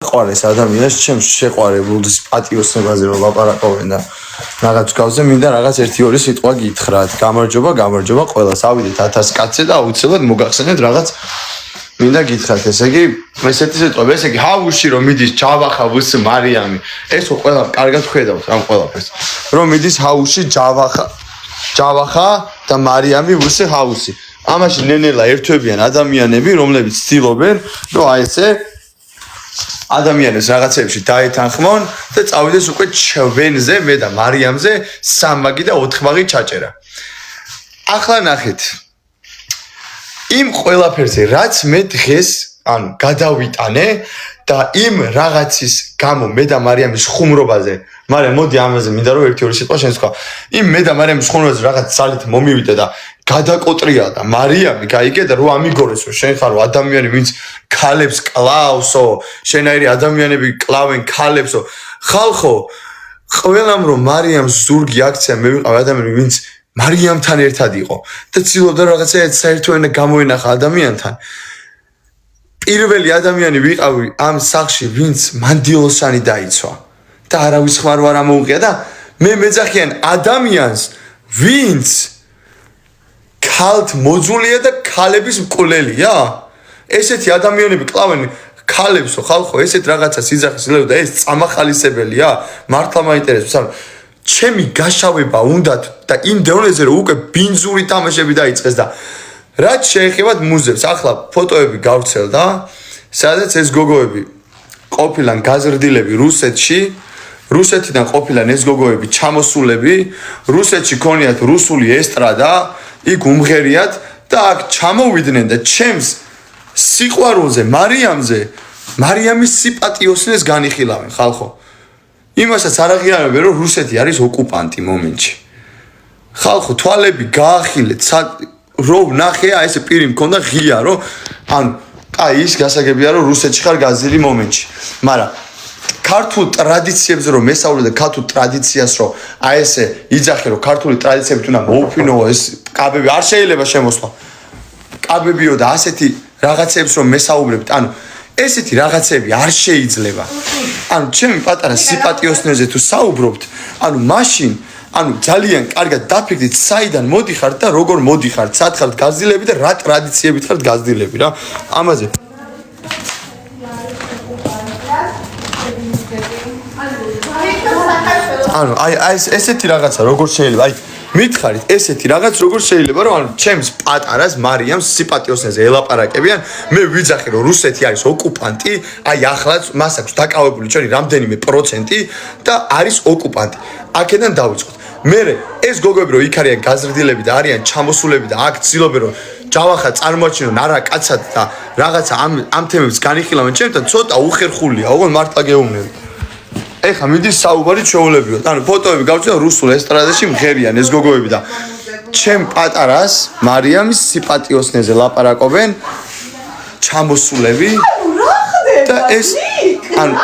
ყვარეს ადამიანს ჩემს შეყვარებულ პატიოსნებაზე რომ ლაპარაკობენ და რაღაც გავზე მინდა რაღაც 1-2 სიტყვა გითხრათ. გამარჯობა ყველას. ავიდეთ 1000 კაცზე და აუცილებლად მოგახსენეთ რაღაც მინდა გითხრათ. ესე იგი ესეთი სიტყვები, ესე იგი ჰაუში რომ მიდის ჯავახა ვს მარიამი. ეს ყველა კარგად ხედავთ ამ ყველაფერს. რომ მიდის ჰაუში ჯავახა და მარიამი ვს ჰაუსი. ამაში ნენელა ერთვებიან ადამიანები, რომლებიც ცდილობენ, რომ აი ესე ადამიანებს რაღაცებში დაეთანხმონ და წავიდეს უკვე ჩვენზე, მე და მარიამზე 3 მაგი და 4 მაგი ჩაჭერა. ახლა ნახეთ. იმ ყველაფერზე, რაც მე დღეს, ანუ გადავიტანე და იმ რაღაცის გამო მე და მარიამის ხუმრობაზე, მაგრამ მოდი ამაზე მინდა რომ 1-2 სიტყვა შენ თქვა. იმ მე და მარიამის ხუმრობაზე რაღაც ძალით მომივიდე და გადაკოტრია და მარიამი გაიგე და რო ამიგორეს რომ შენ ხარო ადამიანი ვინც ქალებს კლავსო შენაირი ადამიანები კლავენ ქალებსო ხალხო ყველამ რომ მარიამს ზურგი აქცია მე ვიყავ ადამიანი ვინც მარიამთან ერთად იყო და ცდილობდა რაღაცა საერთო ენა გამოენახა ადამიანთან პირველი ადამიანი ვიყავი ამ სახში ვინც მანდილოსანი დაიცვა და არავის ხმარ არ ამოუყია და მე მეძახიან ადამიანს ვინც ქალთ მოძულია და ქალების მკვლელია. ესეთი ადამიანები კლავენ ქალებსო ხალხო, ესეთ რაღაცას იძახის ელოდა ეს წამახალისებელია? მართლა მაინტერესებს, ანუ ჩემი გაშავება უნდათ და იმ დონეზე რომ უკვე ბინძური თამაშები დაიწყეს და რაც შეეხებათ მუზებს, ახლა ფოტოები გავრცელდა, სადაც ეს გოგოები ყოფილან გაზრდილები რუსეთში, რუსეთიდან ყოფილან ეს გოგოები ჩამოსულები, რუსეთში ქონიათ რუსული ესტრადა იქ უმღერიათ და აქ ჩამოვიდნენ და ჩემს სიყვარულზე, მარიამის სიპატიოსნეს განიხილავენ, ხალხო. იმასაც არ აღიარებენ, რომ რუსეთი არის ოკუპანტი მომენტში. ხალხო, თვალები გაახილეთ, რომ ნახე, აი ესე პირი მქონდა ღია, რომ ანუ აი ის გასაგებია, რომ რუსეთში ხარ გაზრდილი მომენტში. მაგრამ ქართულ ტრადიციებზე რომ მესაუბრე და ქართულ ტრადიციას რომ აი ესე იძახე რომ ქართული ტრადიციებით უნდა მოუფინო ეს კაბები არ შეიძლება შემოსვლა კაბებიო და ასეთი რაღაცებს რომ მესაუბრებთ ანუ ესეთი რაღაცები არ შეიძლება ანუ ჩემი პატარა სიპატიოსნებზე თუ საუბრობთ ანუ მაშინ ანუ ძალიან კარგად დაფიქრდით საიდან მოდიხართ და როგორ მოდიხართ სად ხართ გაზრდილები და რა ტრადიციებით ხართ გაზრდილები რა ამაზე ანუ აი ესეთი რაღაცა როგორ შეიძლება აი მითხარით ესეთი რაღაც როგორ შეიძლება რომ ანუ ჩემს პატარას მარიამს სიპატიოსნეზე ელაპარაკებიან მე ვიძახე რომ რუსეთი არის ოკუპანტი აი ახლაც მას აქვს დაკავებული ჩვენი რამდენიმე პროცენტი და არის ოკუპანტი აქედან დავიწყოთ მე ეს გოგოები რომ იქ არიან გაზრდილები და არიან ჩამოსულები და აქ ცდილობენ რომ ჯავახა წარმოაჩინონ არა კაცად და რაღაცა ამ თემებს განიხილავენ ჩემთან ცოტა უხერხულია ოღონდ მართლა გეუბნები ეხა მიდის საუბარი ჩვეულებრივად. ანუ ფოტოები გავწევ რუსულ ესტრადაში მღერიან ეს გოგოები და ჩემ პატარას მარიამის სიპატიოსნეზე ლაპარაკობენ ჩამოსულები და ეს ანუ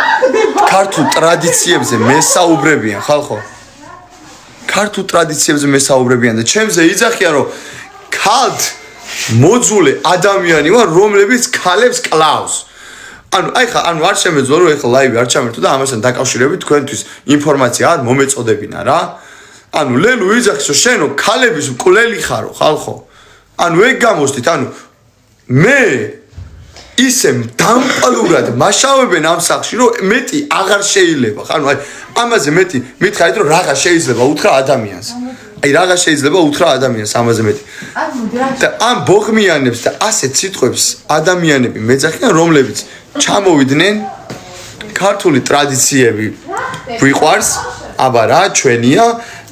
ქართულ ტრადიციებზე მესაუბრებიან ხალხო. ქართულ ტრადიციებზე მესაუბრებიან და ჩემზე იძახიან რომ ქალთ მოძულე ადამიანი ვარ რომლებიც ქალებს კლავს. ანუ ანუ არ შემეძლო რომ ეხლა ლაივი არ ჩამერთო და ამასთან დაკავშირებით თქვენთვის ინფორმაცია არ მომეწოდებინა რა. ანუ ლელუ იძახის რომ შენო ქალების მკვლელი ხარო ხალხო. ანუ ეგ გამოსდით, ანუ მე ისე დამპალურად მაშავებენ ამ სახში რომ მეტი აღარ შეიძლება. ანუ აი ამაზე მეტი მითხარით რომ რაღა შეიძლება უთხრა ადამიანს. აი რაღა შეიძლება უთხრა ადამიანს ამაზე მეტი. და ამ ბოღმიანებს და ასეთ სიტყვებს ადამიანები მეძახიან რომლებიც ჩამოვიდნენ ქართული ტრადიციები ვიყვარს აბა რა ჩვენია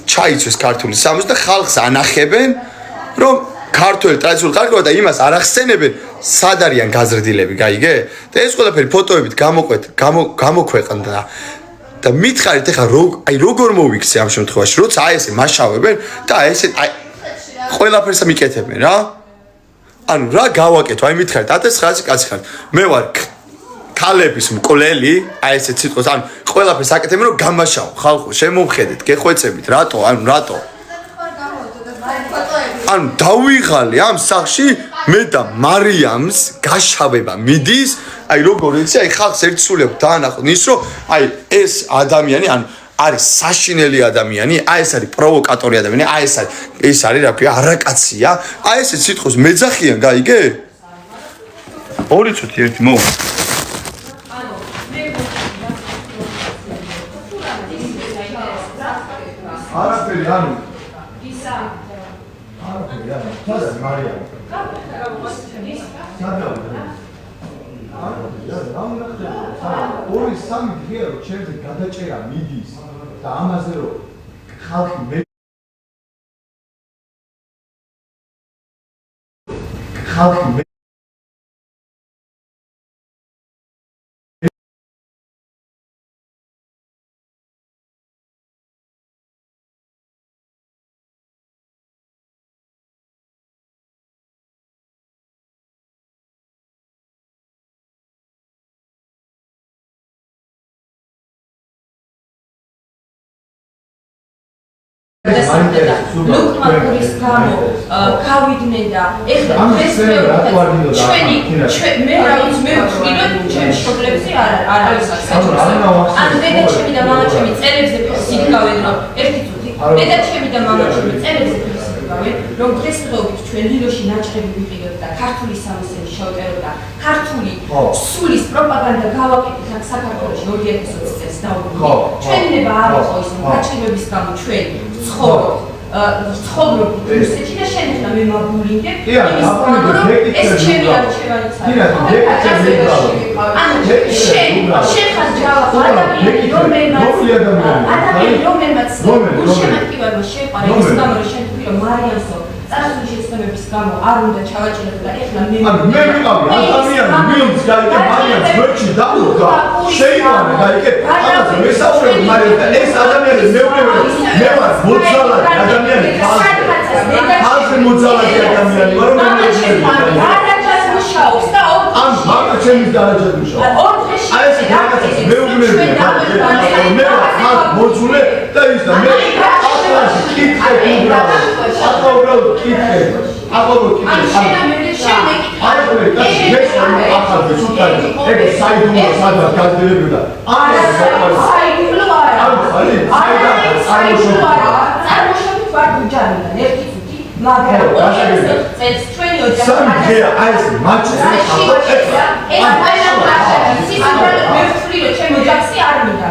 ჩაიცვეს ქართული სამოს და ხალხს ანახებენ რომ ქართული ტრადიციული ხალხია და იმას არ ახსენებენ სად არიან გაზრდილები გაიგე და ეს ყველაფერი ფოტოებით გამოქვეყნდა და მითხარით ეხლა აი როგორ მოვიქცე ამ შემთხვევაში როცა აი ესე მაშავებენ და აი ესე აი ყველაფერს მიკეთებენ რა ანუ რა გავაკეთო აი მითხარით 1900 კაცი ხარ მე ვარ ქალების მკვლელი აი ესეც სიტყვას ანუ ყველაფერს აკეთებენ რომ გამაშავო ხალხო შემომხედეთ გეხვეწებით რატო ანუ რატო ანუ დავიღალე ამ სახში მე და მარიამს გაშავება მიდის, აი როგორ იცი, აი ხალხს ერთ სულებ დაანახოთ ის რომ აი ეს ადამიანი ან არის საშინელი ადამიანი, აი ეს არის პროვოკატორი ადამიანი, აი ეს არის რა ქვია, არაკაცია, აი ეს სიტყვის მეძახიან, გაიგე? ორი წუთი ერთი მოვა. არაფერი ანუ ისა არაფერი ანუ თადა მარია ორი სამი დღეა რომ ჩემზე გადაჭერა მიდის და ამაზე რომ ხალხი მე ლუკმა პურის გამო გავიდნენ და ეხლა ეს ჩვენი მე რა ვიცი მე ვფიქრობ ჩემი შობლებზე არ არის საჭირო ან დედა ჩემი და მამა ჩემი წერებზე ფიქრავენ რომ ერთი წუთი დედა ჩემი და მამა ჩემი წერებზე ფიქრავენ რომ დღესდღეობით ჩვენ ლილოში ნაჭრები ვიყიდოთ და ქართული სამოსელი შევტეროთ და ქართული სულის პროპაგანდა გავაკეთოთ აქ საქართველოში 2020 წელს დაუბრუნდით ჩვენი ნება არ იყო ის გაჭირვების გამო ჩვენ ცხოვრობ რუსეთში და შენახა მე მაბულინდებ იმის გამო რომ ეს ჩემი არჩევანიც არის ანუ შენ ხარ ჯავა ადამიანი რომელმაც უშემატკივარმა შეყარა ის გამო რომ შენ თქვი რომ მარიამსო წარსული შეცდომების გამო არ უნდა ჩავაჭირებ და ეხლა მე ვიყავი ადამიანი ვინც გაიგე მარიამს გვერდში დაუდგა შეიყვანა გაიგე ამაზე მესაუბრებ მარიამ და ეს ადამიანი მე ვარ მოძალადი ადამიანი ხალხი მოძალადი ადამიანი ვარ რომ არაჯას მუშაობს და ამ მაგა ჩემის გარაჯად მუშაობს აი ეს რაღაცა მეუბნები მე ვარ მოძულე და ის და მე ახლაში კითხე უბრალოდ კითხე ახალ სულთანი ეგ საიდუმლო სადღაც გაძლებდა წარმოშობით ვარ გუჯანიდან ერთი წუთი მაგრამ წელს ჩვენი ოჯახი აი ეს მაჩი მე ვთვლი რომ ჩემი ოჯახი არ მინდა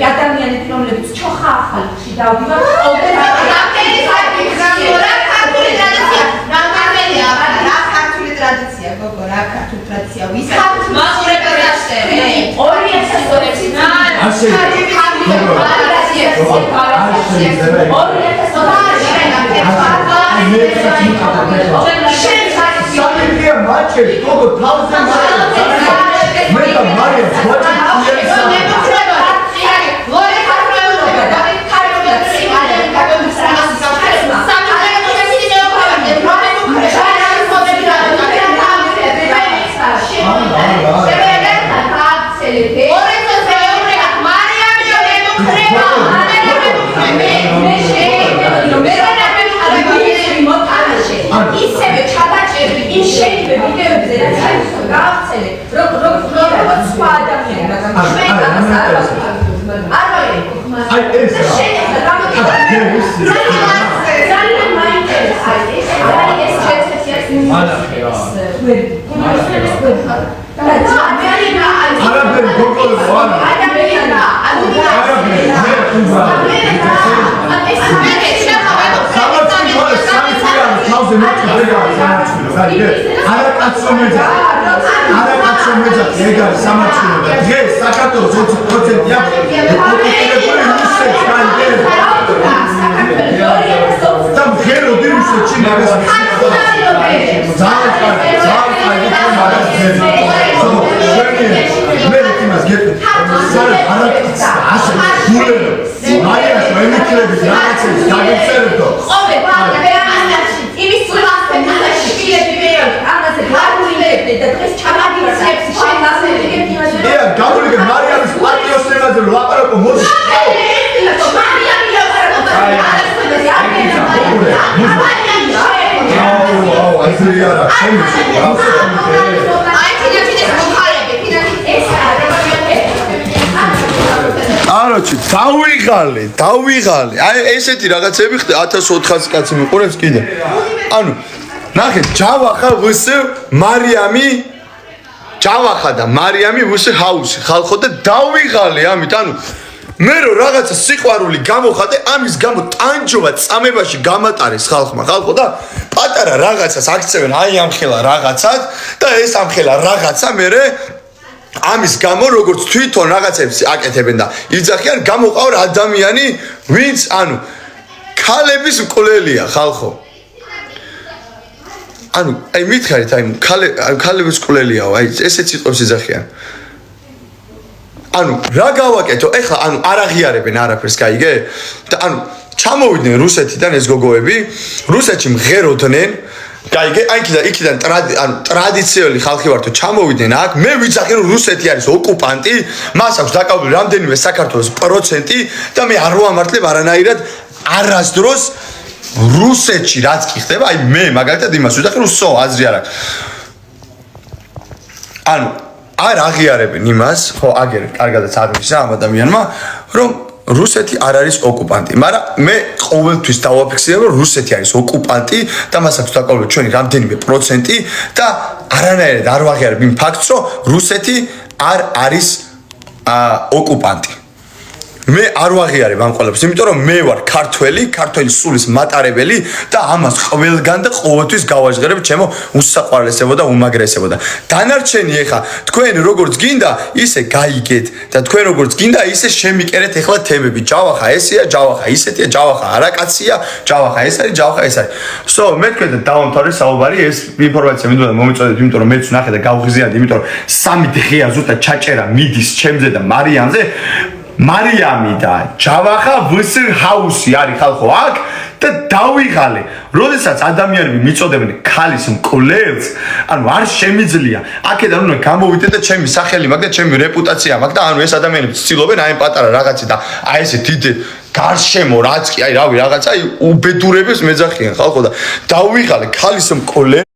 ადამიანები რომლებიც ჩოხა ახალში დავდივარ ყოველდღე ტრადიცია გოგო რა ქართული ტრადიცია ვის მაყურებელს დაწერე 2020 ისევე ჩადაჭერდი იმ შეიძლება ვიდეოებზე რაც არის გავხსენე რომ სხვა ადამიანი მაგრამ ჩვენ ამას არ აი ეს შეიძლება ძალიან მაინტერესებს ეს შეცდომის თავზე მოწოდება სამართლო და არა კაცო მეძახი არა კაცო მეძახი ეგ არის სამართლო და დღეს საქართველოს 20%-ია ოკუპირებული რუსეთს განგერა და მღეროდი რუსეთში მაგას მე იმას გეტყვი სულ არა ასე გულერო მარიას მემიქრებით რაღაცებს დაგეწერებდო ყოველ პარლამენტში იმის სულასთან შილები მე ამაზე გაგულებ და დღეს ჩამაგიცხებს შენ გასაგებია გავლიგე მარიამის პატიოსნებაზე ლაპარაკო მოდი მარიამი ლაპარაკობს აროჩი დავიღალე აი ესეთი რაღაცები ხდება 1400 კაცი მიყურებს კიდე ანუ ნახე ჯავახა ვს მარიამი ჯავახა და მარიამი ვს ჰაუსი ხალხო და დავიღალე ამით ანუ მე რო რაღაცა სიყვარული გამოხატე ამის გამო ტანჯობა წამებაში გამატარეს ხალხმა ხალხო და პატარა რაღაცას აქცევენ აი ამ ხელა რაღაცად და ეს ამ ხელა რაღაცა მერე ამის გამო როგორც თვითონ რაღაცებს აკეთებენ და იძახიან გამოყავ ადამიანი ვინც ანუ ქალების მკვლელია ხალხო ანუ აი მითხარით აი ქალების მკვლელიაო აი ესეც სიტყვებს იძახიან ანუ რა გავაკეთო ეხლა ანუ არ აღიარებენ არაფერს გაიგე და ანუ ჩამოვიდნენ რუსეთიდან ეს გოგოები რუსეთში მღეროდნენ გაიგე აი იქიდან ტრადიციული ხალხი ვართო ჩამოვიდნენ აქ მე ვიცახე რომ რუსეთი არის ოკუპანტი მას აქვს დაკავებული რამდენიმე საქართველოს პროცენტი და მე არ ვამართლებ არანაირად არასდროს რუსეთში რაც კი ხდება აი მე მაგალითად იმას ვიძახე რომ სო აზრი არ აქვს ანუ არ აღიარებენ იმას ხო აგერებ კარგადაც აღნიშნა ამ ადამიანმა რომ რუსეთი არ არის ოკუპანტი, მაგრამ მე ყოველთვის დავაფიქსირებ რომ რუსეთი არის ოკუპანტი და მას აქვს დაკავებული ჩვენი რამდენიმე პროცენტი და არანაირად არ ვაღიარებ იმ ფაქტს რომ რუსეთი არ არის ოკუპანტი. მე არ ვაღიარებ ამ ყველაფერს, იმიტომ რომ მე ვარ ქართველი სულის მატარებელი და ამას ყველგან და ყოველთვის გავაჟღერებ ჩემო უსაყვარლესებო და უმაგრესებო და დანარჩენი ეხა თქვენ როგორც გინდა ისე გაიგეთ და თქვენ როგორც გინდა ისე შემიკერეთ ეხლა თემები ჯავახა ესია ჯავახა ისეთია ჯავახა არაკაცია ჯავახა ეს არის ჯავახა ეს არის so მე თქვენ და დავამთავრე საუბარი ეს ინფორმაცია მინდოდა მომიწოდეთ იმიტომ რომ მეც ნახე და გავღიზიანდი იმიტომ რომ 3 დღეა ზუსტად ჩაჭერა მიდის ჩემზე და მარიამზე მარიამი და ჯავახა ვს ჰაუსი არის ხალხო აქ და დავიღალე როდესაც ადამიანები მიწოდებენ ქალის მკვლელს ანუ არ შემიძლია აქედან უნდა გამოვიდე და ჩემი სახელი მაქვს და ჩემი რეპუტაცია მაქვს და ანუ ეს ადამიანები ცდილობენ აი პატარა რაღაცა და აი ესე დიდი გარშემო რაც კი აი რავი რაღაცა უბედურებას მეძახიან ხალხო და დავიღალე ქალის მკვლელს